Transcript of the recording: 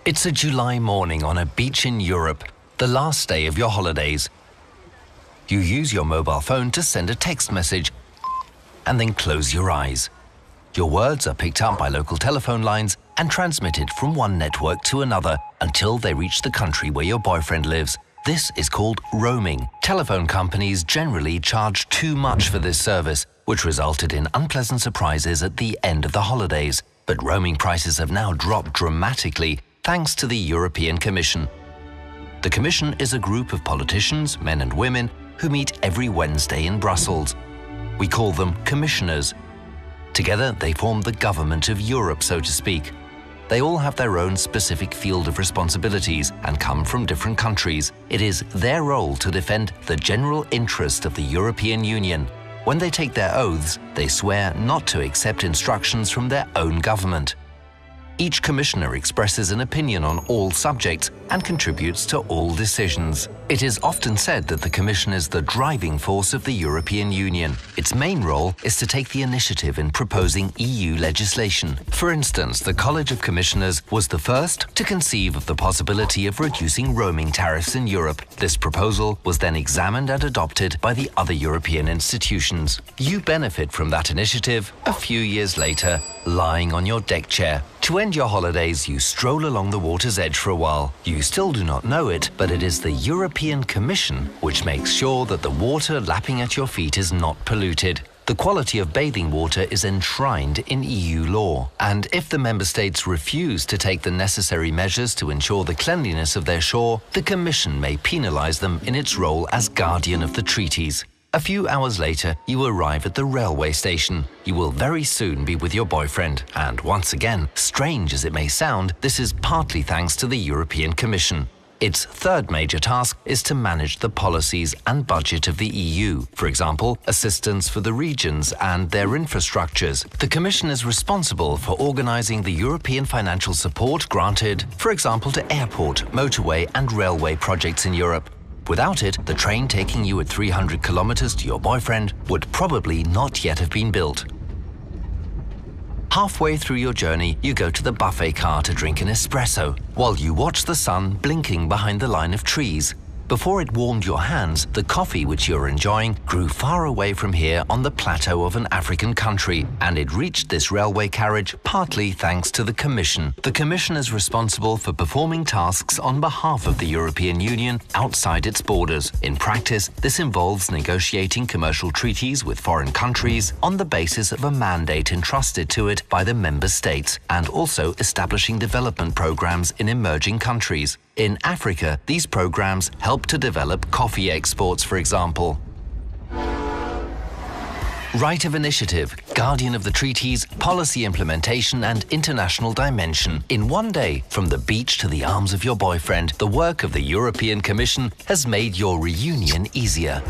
It's a July morning on a beach in Europe, the last day of your holidays. You use your mobile phone to send a text message and then close your eyes. Your words are picked up by local telephone lines and transmitted from one network to another until they reach the country where your boyfriend lives. This is called roaming. Telephone companies generally charge too much for this service, which resulted in unpleasant surprises at the end of the holidays. But roaming prices have now dropped dramatically thanks to the European Commission. The Commission is a group of politicians, men and women, who meet every Wednesday in Brussels. We call them commissioners. Together, they form the government of Europe, so to speak. They all have their own specific field of responsibilities and come from different countries. It is their role to defend the general interest of the European Union. When they take their oaths, they swear not to accept instructions from their own government. Each commissioner expresses an opinion on all subjects and contributes to all decisions. It is often said that the Commission is the driving force of the European Union. Its main role is to take the initiative in proposing EU legislation. For instance, the College of Commissioners was the first to conceive of the possibility of reducing roaming tariffs in Europe. This proposal was then examined and adopted by the other European institutions. You benefit from that initiative a few years later, lying on your deck chair. To end your holidays, you stroll along the water's edge for a while. You still do not know it, but it is the European Commission which makes sure that the water lapping at your feet is not polluted. The quality of bathing water is enshrined in EU law, and if the member states refuse to take the necessary measures to ensure the cleanliness of their shore, the Commission may penalise them in its role as guardian of the treaties. A few hours later, you arrive at the railway station. You will very soon be with your boyfriend. And once again, strange as it may sound, this is partly thanks to the European Commission. Its third major task is to manage the policies and budget of the EU. For example, assistance for the regions and their infrastructures. The Commission is responsible for organising the European financial support granted, for example, to airport, motorway and railway projects in Europe. Without it, the train taking you at 300 kilometers to your boyfriend would probably not yet have been built. Halfway through your journey, you go to the buffet car to drink an espresso, while you watch the sun blinking behind the line of trees. Before it warmed your hands, the coffee which you're enjoying grew far away from here on the plateau of an African country, and it reached this railway carriage partly thanks to the Commission. The Commission is responsible for performing tasks on behalf of the European Union outside its borders. In practice, this involves negotiating commercial treaties with foreign countries on the basis of a mandate entrusted to it by the member states, and also establishing development programs in emerging countries. In Africa, these programs help to develop coffee exports, for example. Right of initiative, guardian of the treaties, policy implementation and international dimension. In one day, from the beach to the arms of your boyfriend, the work of the European Commission has made your reunion easier.